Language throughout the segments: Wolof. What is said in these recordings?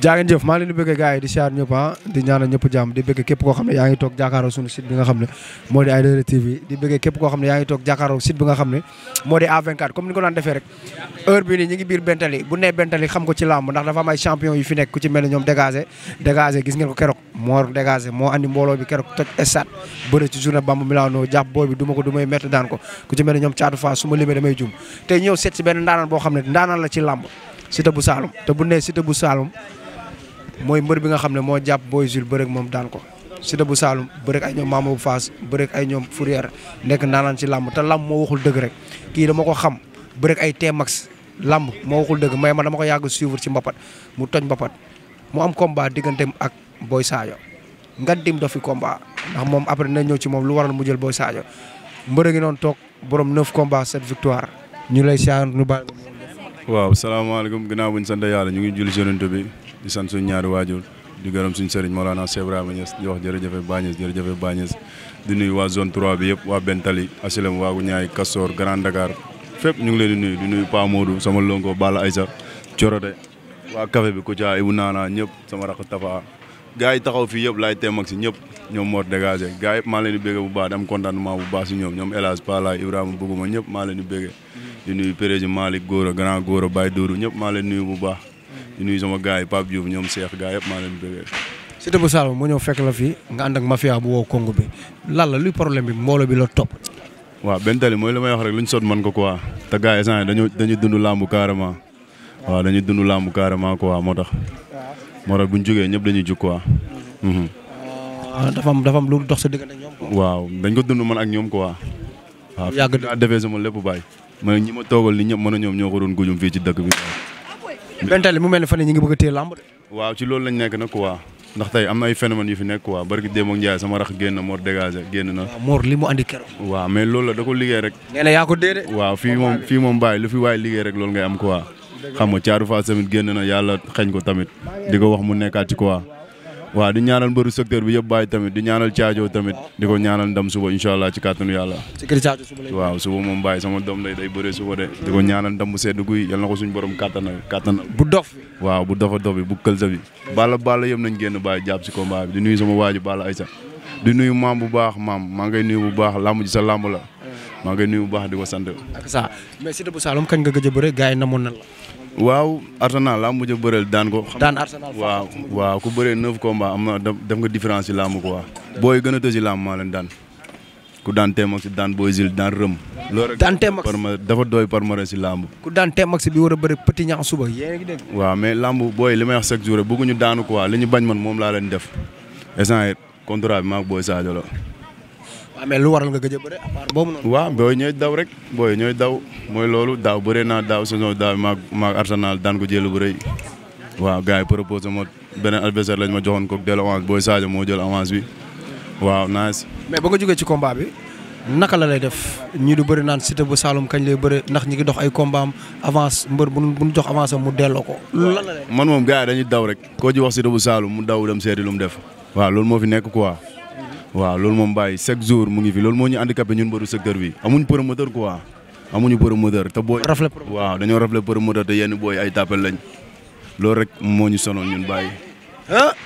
jaa ngeen jëf maa ngi leen di bëgg gars yi di siyaar ñëpp di ñaanal ñëpp jàmm di bëgg képp koo xam ne yaa ngi toog jàkkaaroo suñu site bi nga xam ne moo di Aïdara TV di bëgg képp koo xam ne yaa ngi toog jàkkaaroo site bi nga xam ne moo di A24 comme ni ko daan defee rek heure bii nii ñu ngi biir Bentali bu nee Bentali xam ko ci làmb ndax dafa am ay champion yu fi nekk ku ci mel ne ñoom dégagé gis ngeen ko keroog moo dégagé moo andi mbooloo bi keroog toj stade bëre ci journée Bamba Milano jàpp booy bi duma ko du may métti daan ko ku ci mel ne ñoom Thiatou Fass su ma limee damay jum tey ñëw seet si benn ndaanaan boo xam ne ndaanaan la ci làmb Siteu bu Saloum te bu nee Siteu bu Saloum mooy mbër bi nga xam ne moo jàpp Boy Jules bërek moom daan ko Siteu bu Saloum bërek ay ñoom Mamadou Fass bërek ay ñoom Fourière nekk ndaanaan ci làmb te làmb moo waxul dëgg rek kii dama ko xam bërek ay T-Max làmb moo waxul dëgg mais man dama ko yàgg suivre ci mbapat mu toj mbapat mu am combat digganteem ak Boy Sadio nga dim do fi combat ndax moom après na ñëw ci moom lu waral mu jël Boy Sadio mbër gi noonu toog borom 9 combats 7 victoire ñu lay siyaar nu baal waaw salaamaaleykum ginnaaw bu ñu sant yàlla ñu ngi julli Yonent bi di sant suñu ñaari waajur di gërëm suñu sëriñ Mawlana Cheikh Ibrahima Niass di wax jërëjëf Baye Niass di nuyu waa zone 3 bi yëpp waa Bentali HLM waagu ñaay Castor Grand Dakar fépp ñu ngi leen di nuyu Pa Modou sama lonko Bala Aïssa Corode waa café bi Kouthia Ibou Nana ñëpp sama rakk Tafa gars yi taxaw fii yëpp laay teem si ñëpp ñoom Mor dégagé gars yëpp maa leen di bégge bu baax di am contentement bu baax si ñoom El Hadj Palaay Ibrahima bëgguma ñëpp maa leen di bégge di nuyu président Malick Gora grand Gora Baye Dourou ñëpp maa leen nuyu bu baax di nuyu sama gars yi Pape Diouf ñoom Cheikh gars yëpp maa leen bëggee. Siteu bu Saloum mu ñëw fekk la fii nga ànd ak mafia bu woo Congo bi lan la luy problème bi mbooloo bi la topp. waaw Bentali mooy li may wax rek luñ sot man ko quoi te gars yi sànq dañuy dund làmb carrément waaw dañuy dund làmb carrément quoi moo tax buñ jógee ñëpp dañuy jug quoi. dafa am lu dox sa diggante ñoom quoi. waaw dañ ko dund man ak ñoom quoi. waaw yàgg daa defee sama lépp bàyyi. man ñi ma toogal ni ñëpp mën a ñoom ñoo ko doon gujum fii ci dëkk bi. Bentali mu mel ne fan yii ñu ngi bëgg a téye làmb de. waaw ci loolu lañ nekk nag quoi ndax tey am na ay phénomènes yu fi nekk quoi barki démb ak Ndiaye sama rax génn Mor dégagé génn na. waaw Mor li mu andi keroog. waaw mais loolu la da ko liggéey rek. nee na yaa ko dee de. waaw fii moom bàyyi lu fi waay liggéey rek loolu ngay am quoi. xam nga Thiatou Fass tamit génn na yàlla xañ ko tamit di ko wax mu nekkaat ci quoi. waaw di ñaanal mbëru secteur bi yëpp bàyyi tamit di ñaanal Thiadio tamit di ko ñaanal ndam suba incha allah ci kàttanu yàlla. waaw suba moom bàyyi sama doom lay day bëree suba de. di ko ñaanal ndam bu sedd guy yal na ko suñu borom kàttanal. bu dof waaw bu dofa dof bi bu këlsa bi. bala yëpp nañ génn bàyyi jàpp si combat bi di nuyu sama waaju Bala Aïssa di nuyu maam bu baax maam maa ngay nuyu bu baax làmb ji sa làmb la maa ngay nuyu bu baax di ko sant. ak ça mais Siteu bu Saloum kañ nga gëj a bëre gars yi namoon na la. waaw Arsenal laa mujj a bëreel daan ko. daan Arsenal waaw ku bëree 9 combats am na def nga différence ci làmb quoi. booy gën a tëj ci làmb maa leen daan ku daan T-Max daan Boy Jules daan Rëm. loolu rek daan T-Max dafa doy palmarès ci làmb. ku daan T-Max bi war a bëri Petit Niang suba yéen a ngi dégg. waaw mais làmb booy li may wax chaque jour rek bëgguñu daanu quoi li ñu bañ man moom laa leen def instant contrat bi maa ak Boy Sadio la. waaw mais lu waral nga gëj a bëre à part boobu noonu. waaw booy ñooy daw rek booy ñooy daw mooy loolu daaw bëree naa daaw saison daaw maag Arsenal daan ko jël bu rëy waaw gars yi proposé ma beneen adversaire lañ ma joxoon ko dellu avance Boy Sadio moo jël avance bi waaw nice. mais ba nga jógee ci combat bi naka la lay def ñii du bëri naan Siteu bu Saloum kañ lay bëre ndax ñi ngi dox ay combat am avance mbër bu ñu jox avance am mu delloo ko loolu lan la lay. man moom gars yi dañuy daw rek koo ci wax Siteu bu Saloum mu daw dem seeti lu mu def waaw loolu moo fi nekk quoi. waaw loolu moom bàyyi chaque jour mu ngi fi loolu moo ñu handicapé ñun mbëru secteur bi amuñ promoteur quoi amuñu promoteur te booy. waaw dañoo rafle promoteur te yenn booy ay tapel lañ loolu rek moo ñu sonal ñun bàyyi.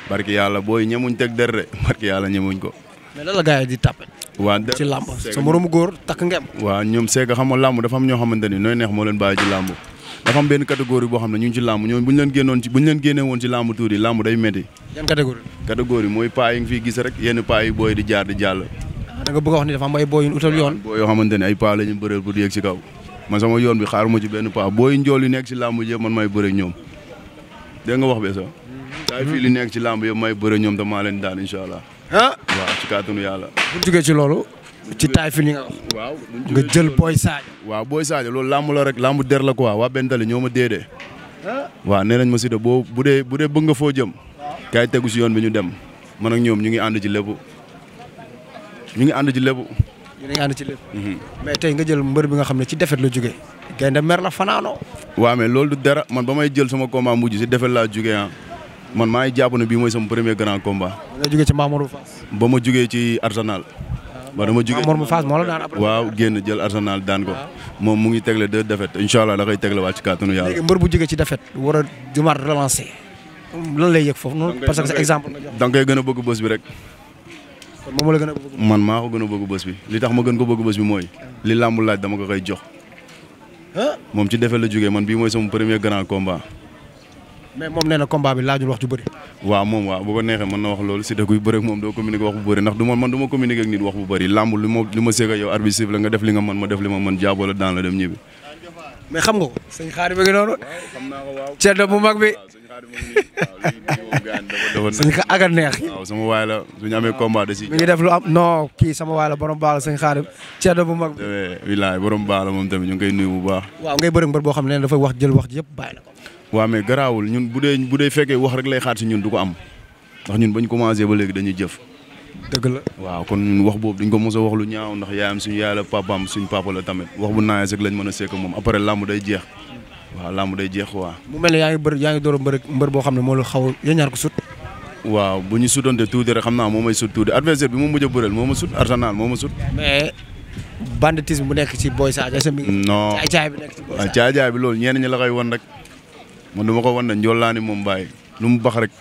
barki yàlla booy ñemuñ teg der de barki yàlla ñemuñ ko. mais lan la gars yi di tapel. waaw ci làmb sa moromu góor takk ngem. waaw ñoom seega xam nga làmb dafa am ñoo xamante ni nooy neex moo leen bàyyi ci làmb dafa am benn catégorie boo xam ne ñu ngi ci làmb ñoom bu ñu leen génnee woon ci làmb tuuti làmb day métti. yan catégorie mooy paa yi nga fiy gis rek yenn paa yi booy di jaar di jàll. da nga bëgg a wax ni dafa am ay booy yu utal yoon. booy yoo xamante ne ay paa la ñu bëreel pour yéeg ci kaw man sama yoon bi xaaruma ci benn paa booy njool yi nekk ci làmb yëpp man may bëre ñoom dégg nga wax be sax taay fii li nekk ci làmb yëpp may bëre ñoom te maa leen daan incha allah. waaw ci kàttanu yàlla. bu jógee ci loolu ci taay fii nga wax. waaw nga jël Boy Sadio. waaw Boy Sadio loolu làmb la rek làmb der la quoi waa Bentali ñoo ma déedee. waaw nee nañ ma Siteu bu dee bëgg nga foo jëm. kaay tegu si yoon bi ñu dem man ak ñoom ñu ngi ànd ci lépp. ñu ngi ànd ci lépp. ñu ngi ànd ci lépp. mais tey nga jël mbër bi nga xam ne ci defet la jógee. gaynde mer la fanaanoo. waaw mais loolu du dara man ba may jël sama combat mujj si defet laa jógee man maa ngi jàpp ne bii mooy sama premier grand combat. nga jógee ci Mamadou Fass. ba ma jógee ci Arsenal. ba dama jógee Mamadou Fass moo la daan après. waaw génn jël Arsenal daan ko. moom mu ngi tegle 2 défaites incha allah da koy tegle waat ci kàttanu yàlla. léegi mbër bu jógee ci défaite war a jumaat relancer lan lay yëg foofu noonu parce que sa exemple nga jox. da nga koy gën a bëgg bës bi rek. kon moom la gën a bëgg. man maa ko gën a bëgg bës bi li tax ma gën ko bëgg bës bi mooy li làmb laaj dama ko koy jox. moom ci defee la jógee man bii mooy sama premier grand combat. mais moom nee na combat bi laajul wax ju bëri. waaw moom waaw bu ko neexee mën na wax loolu si da kuy bëre ak moom doo communiquer wax bu bëri ndax du man du ma communiquer ak nit wax bu bëri làmb li ma seeg a yow arbitre siffle la nga def li nga mën ma def li ma mën jaaboo la daan la dem ñibbi. mais xam nga ko. sëñ Xaadim ngi noonu. xam naa ko waaw. ceddo bu mag bi. sëñ xa aga neex. waaw sama waay la suñu amee combat da si. mi ngi def lu am non kii sama waay la borom baax la sëñ Xaadim ceddo bu mag bi. wilaay borom baax la moom tamit ñu ngi koy nuyu bu baax. waaw ngay bëri mbër boo xam ne dafay wax jël wax ji yëpp bàyyi la ko. waaw mais garaawul ñun bu dee fekkee wax rek lay xaar si ñun du ko am ndax ñun bañ commencé ba léegi dañuy jëf. dëgg la waaw kon wax boobu duñ ko mos a wax lu ñaaw ndax yaayam suñu yaay la papaam suñu papa la tamit wax bu naayee rek lañ mën a sekk moom après làmb day jeex waaw làmb day jeex waaw. mu mel ne yaa ngi door a mbër boo xam ne moo la xaw a yéen ñaar ko sut. waaw bu ñu sutante tuuti rek xam naa moo may sut tuuti adversaire bi moom mujj a bëreel moo ma sut Arsenal moo ma sut. mais banditisme bu nekk ci Boy Sadio. non caay bi nekk ci Boy Sadio. caay bi loolu ñenn ñi la koy wan rek man du ma ko wan ne njool laa ni moom bàyyi lu mu bax rek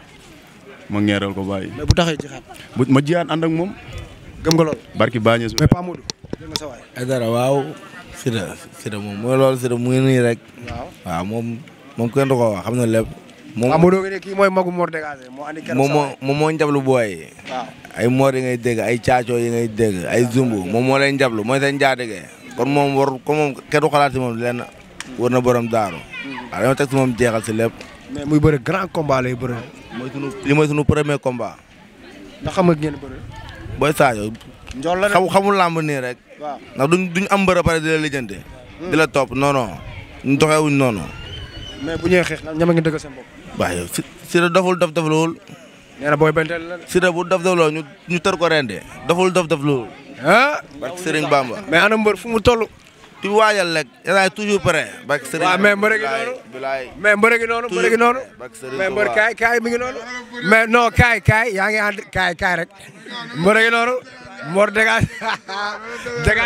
ma ngeeral ko bàyyi. mais bu taxee jihaat. ma jihaat ànd ak moom. gëm nga loolu. barki Bañes. mais Pa Modou. gëm nga sa waay. ay dara waaw. Sida moom mooy loolu Sida mu ngi nii rek. waaw moom kenn du ko wax xam na lépp. moom Pa Modou ne kii mooy magu Mor dégagé moo andi kenn moom moo njablu booy. waaw ay Mor yi ngay dégg ay caacoo yi ngay dégg ay zumbu moom moo leen njablu mooy seen njaatige kon moom kenn du xalaat si moom lenn war na borom daaru. waaw dañoo teg si moom jeexal si lépp. mais muy bëri grand combat lay bëri. mooy sunu premier combat. ndax xam nga ngeen bëri. Boy Sadio. njool la xamul làmb nii rek. waaw ndax duñ am mbër pare di la lijjante. di la topp non non ñu doxewuñ noonu. mais bu ñëwee xeex ñama ngi dëgg seen bopp. waaw yow Sida doful dof lool. nee na booy bentel la. Sida bu dof lool ñu tër ko rende doful dof lool. barke Serigne Bamba. mais ana mbër fu mu toll. di waajal rek yaa toujours prêt. barke Serigne waaw mais mbër gi noonu. mais mbër gi noonu mbër gi noonu. mais mbër kaay mi ngi noonu. mais non kaay yaa ngi ànd kaay rek. mbër gi noonu. Mor dégage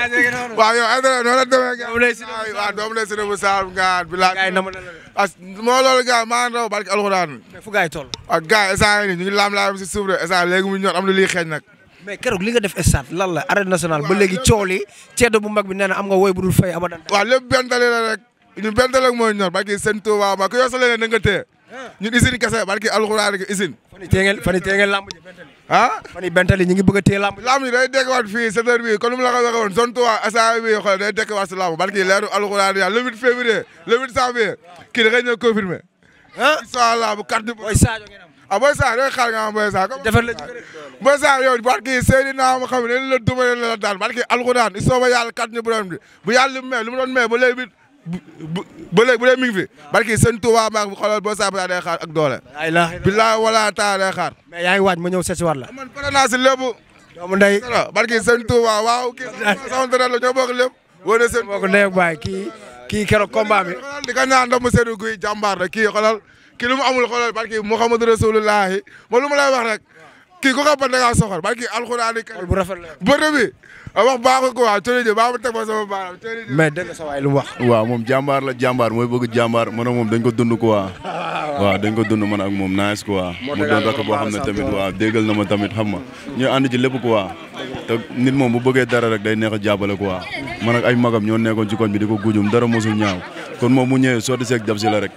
ngi noonu. waaw yow ay dara noonu la demee. waaw doomu lay Sida bu Saalum gaan bi laa. kaay nama na la. moo loolu gaan maa ngi raw barke alxuraan. mais fu gaay toll. ak gars yi instant yii nii ñu ngi laam si suuf de instant léegi mu ñor am na liy xeeñ nag. mais keroog li nga def stade lan la arène nationale ba léegi cool yi ceddo bu mag bi nee na am nga woy bu dul fay abadan. waaw lépp benn tali la rek ñun benn tali mooy ñor barke sëñ Touba ma ku yoo sa leneen da nga téye ñun usine kese barke alxuraan rek usine. fan yii tee ngeen lamb ji bentali. ah fan yii bentali ñu ngi bëgg a téye lamb ji. lamb ji day dekkiwaat fii secteur bi kon nu mu la ko waxee woon zone 3 instant bii xool day dekkiwaat si lamb barke leeru alxuraan yàlla le 8 février le 8 janvier kii da ngay ñëw confirmé. incha allah bu carte Boy Sadio ngeen am. Boy Sadio day xaar nga am Boy Sadio. defar la jóge rek. Boy Sadio yow barke Seydina ma xam ne la duma la daan barke alxuraan i sooba yàlla kat ñu borom bi bu yàlla lu mu doon may ba léegi bu dee mi ngi fi barke sëñ Touba maag xoolal Boy Sadio day xaar ak doole. billahi wala taa day xaar. mais yaa ngi waaj ma ñëw seet si waat la. man pare naa si lépp. doomu ndey. barke sëñ Touba waaw kii sama dara la ñoo bokk lépp. woo de sëñ boo ko ndey ak baay kii keroog combat bi. di ko ñaan ndax mu seedu guy jàmbaar rek kii xoolal kii lu mu amul xoolal barke Muhammadu Rasulullahi moom lu ma lay wax rek kii ku ko ban da ngaa soxal barke alxuraan bu rafet la bëre bi wax baaxul ko waaw coono ji baa ma teg ma sama baaraam mais dégg nga sa waay lu mu wax. waaw moom jàmbaar la jàmbaar mooy bëgg jàmbaar man ak moom dañ ko dund quoi. waaw dañ ko dund man ak moom nice quoi. mu doon rakk boo xam ne tamit waaw déggal na ma tamit xam ma ñu ànd ci lépp quoi. te nit moom bu bëggee dara rek day neex a jàppale quoi. man ak ay magam ñoo nekkoon ci koñ bi di ko gujum dara mosul ñaaw kon moom mu ñëwee sotti seeg jab si la rek.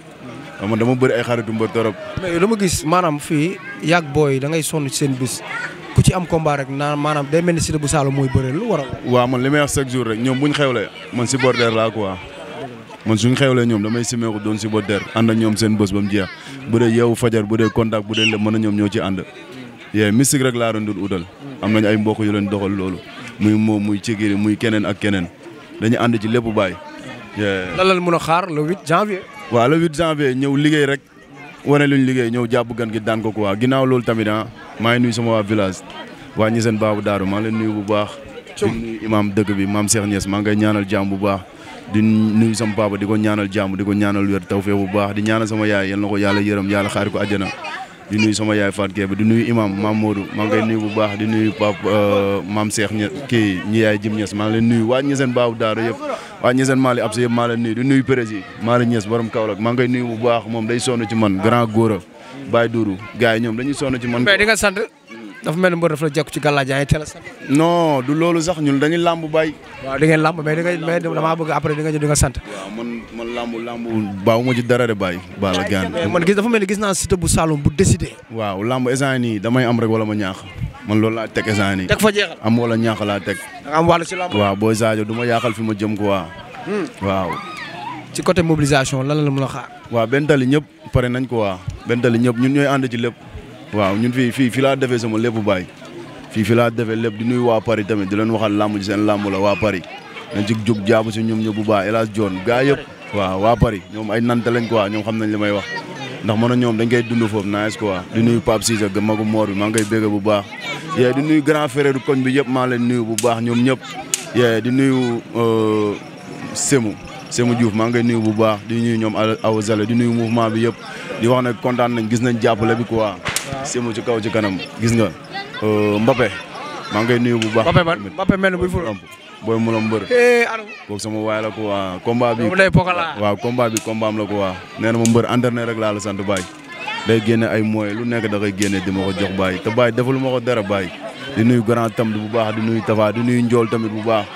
man dama bëri ay xaritu mbër torop. mais dama gis maanaam fii yàgg booy da ngay sonn ci seen bis ku ci am combat rek naan maanaam day mel ni Sida bu Saalum mooy bëre lu waral. waaw man li may wax chaque jour rek ñoom buñ xewlee man supporter laa quoi man suñ xewlee ñoom damay simeeku doon supporter ànd ak ñoom seen bés ba mu jeex bu dee yeewu fajar bu dee contact bu dee lépp mën a ñoom ñoo ci ànd. yee mystique rek laa doon dul utal am nañ ay mbokk yu leen doxal loolu muy moom muy Cigiri muy keneen ak keneen dañu ànd ci lépp bàyyi. lan la mën a xaar le 8 janvier. waaw le 8 janvier ñëw liggéey rek wane luñ liggéey ñëw jàpp gan gi daan ko quoi ginnaaw loolu tamit maa ngi nuyu sama waa village waa ñi seen baabu daaru maa ngi leen nuyu bu baax. di nuyu imam dëkk bi maam Cheikh Niass maa ngi koy ñaanal jàmm bu baax di nuyu sama papa di ko ñaanal jàmm di ko ñaanal wér tawfeex bu baax di ñaanal sama yaay yal na ko yàlla yërëm yàlla xaari ko àjjana di nuyu sama yaay Fatou Kébé di nuyu imam maam Modou maa ngi koy nuyu bu baax di nuyu papa maam Cheikh Niass kii ñi yaay Jim Niass maa ngi leen nuyu waa ñi seen baabu daaru yëpp waa ñi seen maali ab sa yëpp maa leen nuyu di nuyu président Malick Niass borom Kaolack maa ngi koy nuyu bu baax moom day sonn ci man grand góora Baye Dourou gars yi ñoom dañuy sonn ci man. mais di nga sant dafa mel ni mbër dafa la jekku ci gàllaaj yaa ngi teel a sant. non du loolu sax ñun dañuy làmb Baye. waaw di ngeen làmb mais damaa bëgg après di nga sant. waaw man làmb baawu ma ci dara de Baye. Balla Gaye man dafa mel ni gis naa Siteu bu Saloum bu décidé. waaw làmb instant nii damay am rek wala ma ñaax man loolu laa teg instant nii. teg fa jeexal am wala ñaax laa teg. da nga am wàllu ci làmb. waaw booy Sadio du ma yaaxal fi ma jëm quoi. waaw. ci côté mobilisation lan la mën a xaar. waaw benn tali ñëpp pare nañ ko waa benn tali ñëpp ñun ñooy ànd ci lépp. waaw ñun fii laa defee sama lépp Baye fii laa defee lépp di nuyu waa Paris tamit di leen waxal làmb ji seen làmb la waa Paris nañ ci jóg jaabu si ñoom ñëpp bu baax El Hadj John gaa yëpp waaw waa Paris ñoom ay nante lañ quoi ñoom xam nañ li may wax ndax man ñoom dañ koy dund foofu nice quoi di nuyu Pape Cissé magu Mor bi maa ngi koy bégg bu baax yee di nuyu grand frère koñ bi yëpp maa leen nuyu bu baax ñoom ñëpp yee di nuyu Sémou Diouf maa ngi koy nuyu bu baax di nuyu ñoom Awa Zale di nuyu mouvement bi yëpp di wax ne kontaan nañ gis nañ jàppale bi quoi Sémou ci kaw ci kanam gis nga Mbappé maa ngi koy nuyu bu baax. Mbappé mel ni buy ful. booy mu la mbër. kooku sama waay la ko waa combat bi. waaw combat bi combat am la ko waa nee na ma mbër entraîné rek laa la sant Baye. day génne ay moyens lu nekk da koy génne di ma ko jox Baye te Baye defalu ma ko dara Baye. di nuyu grand tam bu baax di nuyu Tafa di nuyu Njool tamit bu baax.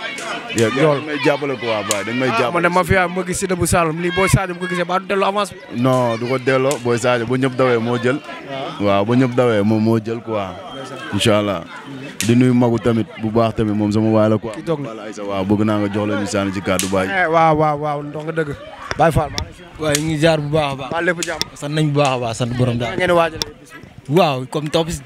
Njool dañ may jàppale ko waa Baye dañ may jàppale. man de mafia ma gis Siteu bu Saloum lii booy Sadio bu ko gisee ba du delloo avance bi. non du ko delloo booy Sadio ba ñëpp dawee moo jël. waaw ba ñëpp dawee moom moo jël quoi. incha allah di nuyu magu tamit bu baax tamit moom sama waay la quoi. ki toog na waaw bëgg naa nga jox la ñu sànni ci kàddu Baye. waaw ndox nga dëgg. Baye Fall. waaw ñu ngi jaar bu baax a baax. waa lépp jàmm. sant nañ bu baax a baax sant borom daal. ngeen waajalee bis bi. waaw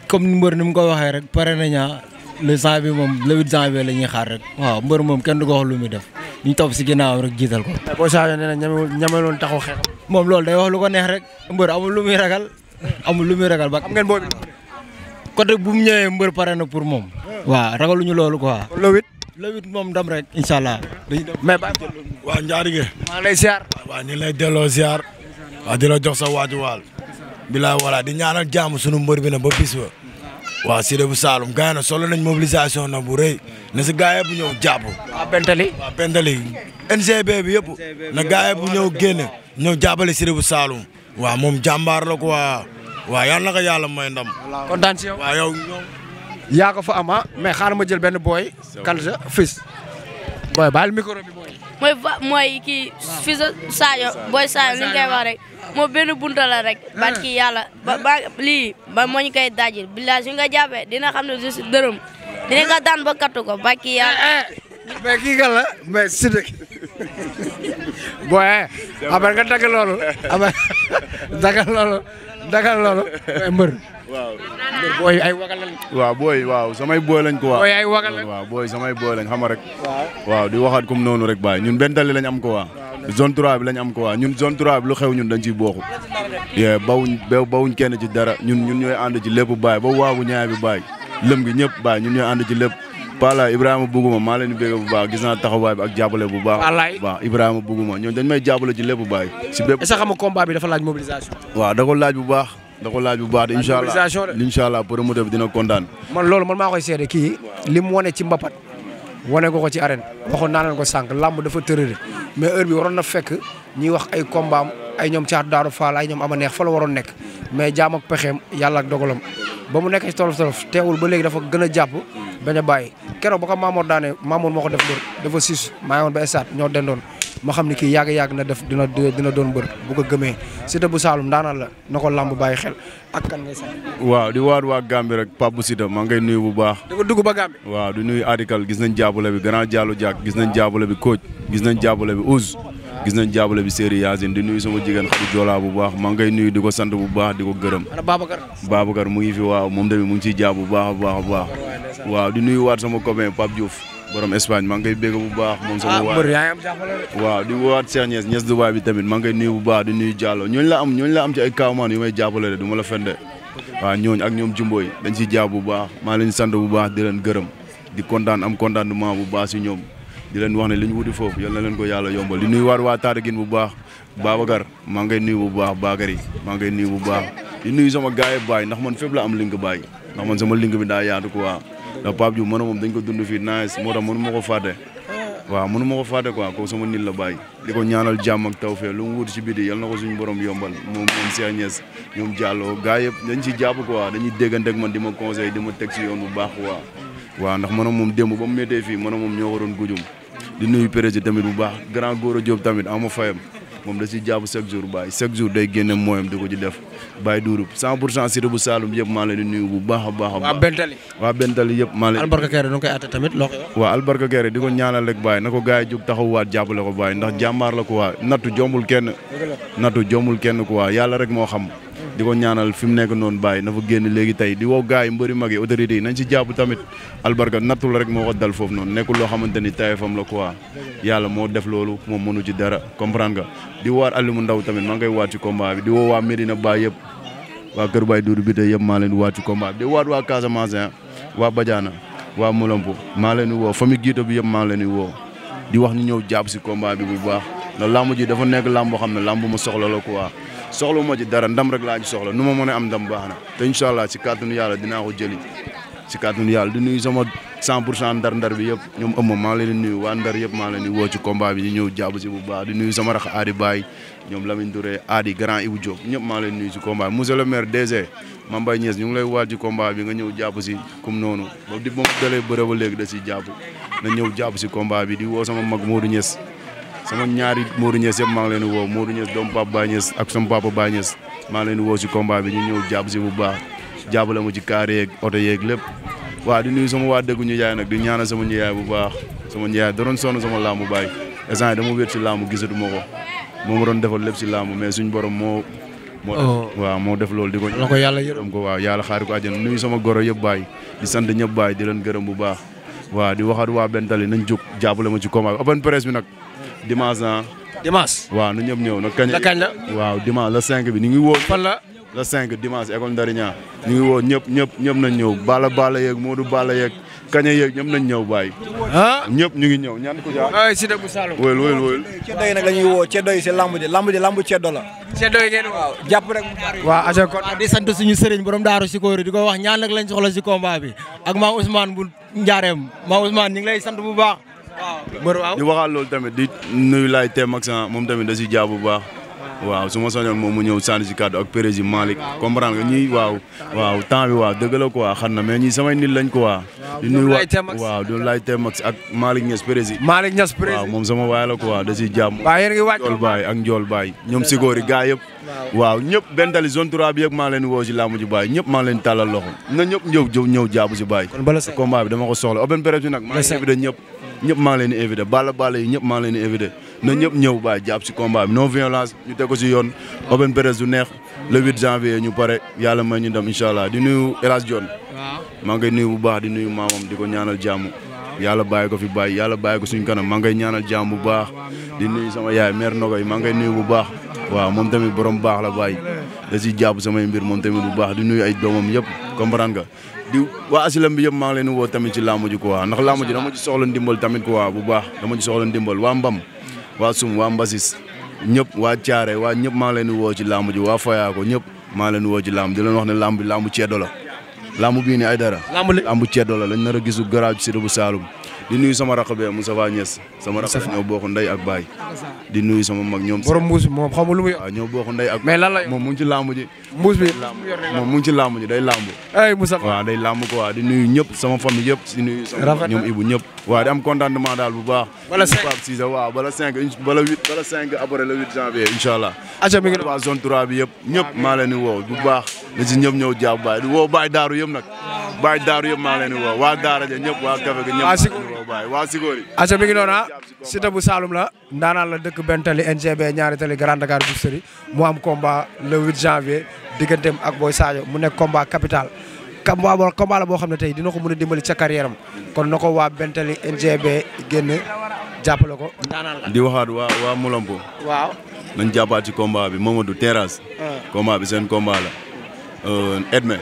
comme mbër ni mu ko waxee rek pare nañu le janvier moom le 8 janvier la ñuy xaar rek. waaw mbër moom kenn du ko wax lu muy def ñu topp si ginnaaw rek jiital ko. boo Sadio nee na ñameloon taxaw xeex. moom loolu day wax lu ko neex rek mbër amul lu muy ragal ba. am ngeen boobu. côté bu mu ñëwee mbër pare na pour moom. waaw ragaluñu loolu quoi. le 8 moom dam rek incha allah. mais Baye waa Ndiadige. maa ngi lay ziar. waaw ñu ngi lay delloo ziar. waaw di la jox sa waajuwaal. bilaay wala di ñaanal jàmm sunu mbër bi na ba bis ba. waaw Siteu bu Saloum gars yi nag solo nañ mobilisation na bu rëy na si gars yi bu ñëw jàpp. waa Bentali. waaw Bentali NGB bi yëpp. na gars yi bu ñëw génn ñëw jàppale Siteu bu Saloum. waaw moom jàmbaar la ko waaw yal na ko yàlla may ndam. kontaan si yow. waaw yow. yaa ko fa ama mais xaaral ma jël benn booy. Kalja fils. booy baal micro bi booy. mooy kii fils Sadio booy Sadio li ñu koy wax rek moo benn bunta la rek. barki yàlla lii ba moo ñu koy dajil billaay su nga jàppee dina xam ne je suis dërëm dina nga daan ba kattu ko barki yàlla. mais kii kan la mais Siteu booy après nga dagg loolu après dagal loolu mbër. waaw booy ay wagal lañ. waaw booy waaw samay booy lañ ko waa. booy ay wagal lañ. waaw booy samay booy lañ xam rek. waaw di waxaat comme noonu rek Baye ñun benn tali lañ am ko waa. zone 3 bi lañ am ko waa ñun zone 3 bi lu xew ñun dañ ciy bokk. bawuñ kenn ci dara ñun ñooy ànd ci lépp Baye ba waagu ñaay bi Baye lëm gi ñëpp Baye ñun ñooy ànd ci lépp. Pala Ibrahima Buguma maa leen di bégg bu baax gis naa taxawaay bi ak jàppale bu baax. waaw Ibrahima Buguma ñoom dañ may jàppale ci lépp Baye. si bépp est-ce que xam nga combat bi dafa laaj mobilisation. waaw da ko laaj bu baax. te incha allah promoteur bi dina kontaan. man maa koy seede kii li mu wane ci mbapat wane ko ci arène waxoon naa leen ko sànq làmb dafa tërëre mais heure bi waroon na fekk ñuy wax ay combat am ay ñoom Thiatou Daouda Fall ay ñoom ama neex fa la waroon nekk mais jaam ak pexeem yàlla ak dogalam ba mu nekk ci tolof teewul ba léegi dafa gën a jàpp bañ a bàyyi keroog ba ko Mamour daane Mamour moo ko def mbër dafa siis maa ngi woon ba stade ñoo dendoon ma xam ni kii yàgg na def dina doon mbër bu ko gëmee Siteu bu Saloum daanaan la na ko lamb bàyyi xel ak kan ngay sant. waaw di waat waa Gambie rek Pape bu Siteu maa ngay nuyu bu baax. da ko dugg ba Gambie. waaw di nuyu Adikal gis nañ jàppale bi grand Diallo Diak gis nañ jàppale bi Coach gis nañ jàppale bi Ouz gis nañ jàppale bi Seri Yacine di nuyu sama jigéen Khady Jola bu baax maa ngay nuyu di ko sant bu baax di ko gërëm. ana Babacar mu ngi fi waaw moom tamit mu ngi ciy jàpp bu baax a baax. waaw di nuyu waat sama copain Pape Diouf borom Espagne maa ngi koy bégg bu baax moom sama waay waaw di waat Cheikh Niass Dubaay bi tamit maa ngi koy nuyu bu baax di nuyu Diallo ñooñu la am ci ay kawmaan yu may jàppale de du ma la fende waaw ñooñu ak ñoom Jumbo yi dañ ciy jàpp bu baax maa leen sant bu baax di leen gërëm di kontaan am contentement bu baax si ñoom di leen wax ne li ñu wuti foofu yal na leen ko yàlla yombal di nuyu waat waa Tataguine bu baax Babacar maa ngay nuyu bu baax Bakary maa ngay nuyu bu baax di nuyu sama gars yi baay ndax man fépp la am link baay ndax man sama link bi daa yaatu quoi ndax Pape Diouf man moom dañ ko dund fii nice moo tax mënu ma ko fàtte waaw mënu ma ko fàtte quoi ko sama nit la bàyyi di ko ñaanal jàmm ak tawfeex lu mu wut si biti yal na ko suñu borom yombal moom Cheikh Niass ñoom Diallo gars yëpp dañ si jàpp quoi dañuy déggante ak man di ma conseil di ma teg si yoon bu baax quoi waaw ndax man moom démb ba mu méttee fii man moom ñoo ko doon gujum di nuyu président tamit bu baax grand Gora Diop tamit ama fayam moom da si jàpp chaque jour Baye chaque jour day génne mooyam di ko ci def Baye Dourou 100% Cité bu Saloum yëpp maa leen di nuyu bu baax a baax a baax waa Bentali yëpp maa leen Albarka Kéré nu koy atte tamit loo koy wax waaw Albarka Kéré di ko ñaanal rek Baye na ko gars yi jóg taxawaat jàppale ko Baye ndax jàmbaar la ko waa nattu jombul kenn ko waa yàlla rek moo xam di ko ñaanal fi mu nekk noonu Baye na fa génn léegi tey di woo gars yi mbëri mag yi autorités yi nañ ci jàpp tamit Albarka nattu la rek moo ko dal foofu noonu nekkul loo xamante ni tayefam la quoi yàlla moo def loolu moom mënu ci dara comprendre nga di waat Aliou mu ndaw tamit maa ngi koy waat ci combat bi di woo waa Medina Baye yëpp waa Kër Baye Doudou bi tey yëpp maa leen di waat ci combat bi di waat waa Casamance waa Badiana waa Molampo maa leen di woo famille Guito bi yëpp maa leen di woo di wax ñu ñëw jàpp si combat bi bu baax ndax lamb ji dafa nekk lamb boo xam ne lamb ma soxla la quoi soxla ma ci dara ndam rek laa ci soxla nu ma mën a am ndam baax na te incha allah si kàttanu yàlla dinaa ko jëli si kàttanu yàlla di nuyu sama 100% ndar-ndar bi yëpp ñoom ëmma maa leen di nuyu waa ndar yëpp maa leen di woo ci combat bi ñu ñëw jàpp si bu baax di nuyu sama rax Adi Baye ñoom Lamine Touré Adi grand Ibou Diop ñëpp maa leen nuyu si combat bi monsieur le maire DG Mame Mbaye Niass ñu ngi lay waat ci combat bi nga ñëw jàpp si comme noonu ba di ba mu dalee bëre ba léegi da siy jàpp na ñëw jàpp si combat bi di woo sama mag Modou Niass sama ñaari Modou Niass yëpp maa ngi leen di woo Modou Niass doomu Papa Baye Niass ak sama papa Baye Niass maa ngi leen di woo si combat bi ñu ñëw jàpp si bu baax jàppale ma ci kaar yeeg oto yeeg lépp waaw di nuyu sama waa dëggu ñu yaay nag di ñaanal sama njaay bu baax sama njaay da doon sonn sama làmb Baye instant dama wér si làmb gisatu ma ko moo ma doon defal lépp si làmb mais suñ borom moo waaw moo def loolu di ko la ko yàlla yërëm ko waaw yàlla xaari ko àjjana nuyu sama goro yëpp Baye di sant ñëpp Baye di leen gërëm bu baax waaw di waxaat waa Bentali nañ jóg jàppale ma ci combat bi open presse bi nag dimanche waaw na ñëpp ñëw nag kañ la waaw dimanche le 5 bi ñu ngi woo fan la le 5 dimanche école Ndariña ñu ngi woo ñëpp nañ ñëw Balla yeeg Modou Balla yeeg kaña yeeg ñëpp nañ ñëw Baye ñëpp ñu ngi ñëw ñaan ko ay Cité bu Saloum wóyul ceddo yi nag la ñuy woo ceddo yi si lamb ji lamb ceddo la ceddo yi ngeen waaw jàpp rek waaw aja kon di sant suñu sëriñ borom daaru Sikori di ko wax ñaan nag lañ soxla si combat bi ak maam Ousmane bu Njaareem maam Ousmane ñu ngi lay sant bu baax waaw di waxaat loolu tamit di nuyu laay teem ak moom tamit da si jàpp bu baax waaw su ma soñoon moom mu ñëw sànni si kàddu ak président Malick comprendre nga ñii waaw temps bi waaw dëgg la quoi xam na mais ñii samay nit lañ quoi di nuyu waaw du laay teem ak Malick Niass président waaw moom sama waay la quoi da si jàmm Njool Baye ak Njool Baye ñoom Sikori gars yëpp waaw ñëpp Bentali zone 3 bi yëpp maa leen woo si laamu ji Baye ñëpp maa leen tàllal loxo na ñëpp ñëw jàpp si Baye combat bi dama ko soxla open presse bi nag maa ngi invité ñëpp maa ngi leen di invité Balla yi ñëpp maa ngi leen di invité na ñëpp ñëw Baye jàpp si combat bi non violence ñu teg ko si yoon open presse du neex le 8 janvier ñu pare yàlla may ñu dem incha allah di nuyu El Hadj Dione maa ngi koy nuyu bu baax di nuyu maamam di ko ñaanal jàmm yàlla bàyyi ko fi bàyyi yàlla bàyyi ko suñ kanam maa ngi koy ñaanal jàmm bu baax di nuyu sama yaay mère Nogoy maa ngi koy nuyu bu baax waaw moom tamit borom baax la Baye da si jàpp samay mbir moom tamit bu baax di nuyu ay doomam yëpp comprendre nga di waa asilam bi yëpp maa ngi leen di woo tamit ci làmb ji quoi ndax làmb ji dama ci soxla ndimbal tamit quoi bu baax dama ci soxla ndimbal waa Mbam waa Sum waa Mbasis ñëpp waa Thiaré waa ñëpp maa ngi leen di woo ci làmb ji waa Fayaako ñëpp maa ngi leen di woo ci làmb di leen wax ne làmb ceddo la làmb bii ni ay dara làmb ceddo la lañ nar a gisu garage ci Cité bu Saloum di nuyu sama rakk be Moustapha Niass sama rakk ñoo bokk ndey ak baay di nuyu sama mag ñoom borom mbuus bi moom xamul lu muy waaw ñoo bokk ndey ak mais lan la moom mu ngi ci làmb ji mbuus bi moom mu ngi ci làmb ji day làmb ay Moustapha waaw day làmb quoi di nuyu ñëpp sama famille yëpp di nuyu sama ñoom Ibou ñëpp waaw di am contentement daal bu baax bala 5 Pape Cissé waaw bala 5 bala 5 après le 8 janvier incha allah aca mi ngi waa zone 3 bi yëpp ñëpp maa leen di woo bu baax na si ñëpp ñëw jàpp Baye di woo Baye Daaru yëpp nag Baye Daaru yëpp maa leen di woo waa Daara ja ñëpp waa Kafe ga ñëpp woo Baye waa Sikori aca mi ngi noona Cité bu Saloum la ndaanaan la dëkk Bentali NGB ñaari tali Grand Dakar Boucherie mu am combat le 8 janvier digganteem ak Boy Sadio mu nekk combat capital combat la boo xam ne tey dina ko mën a dimbali ca carrière am kon na ko waa Bentali NGB génn jàppale ko ndaanaan la di waxaat waa Molampo waaw nañ jàppaat ci combat bi Mamadou Terrasse combat bi seen combat la Edme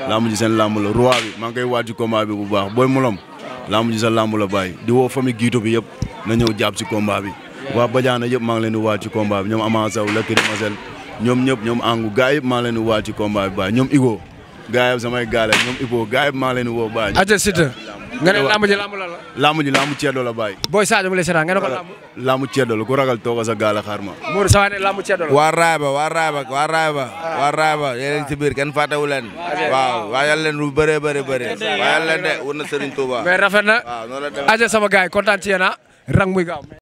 lamb ji seen lamb la roi bi maa ngi koy waat ci combat bi bu baax Boy Molom lamb ji sa lamb la Baye di woo famille Guito bi yëpp na ñëw jàpp ci combat bi waa Badiana yëpp maa ngi leen di waat ci combat bi ñoom Ama Sow Lakiri Masel ñoom ñëpp ñoom Angu gaa yëpp maa ngi leen di waat ci combat bi Baye ñoom Igo gaa yëpp samay gaale ñoom Ibo gaa yëpp maa ngi leen di woo Baye aca Cité nga ne lamb ji lamb lan la. lamb ceddo la bàyyi. Boy Sadio mu lay seetaan nga ne ko lamb. lamb ceddo la ku ragal tooga sa gaal xaar ma. Mourou Sawa ne lamb ceddo la. waa Raaba yéen ci biir kenn fàttewu leen. waaw waayal leen lu bëree waayal leen de wër na Serigne Touba. mais rafet na. waaw noonu la demee aja sama gars yi kontaan ci yéen rang muy gaaw.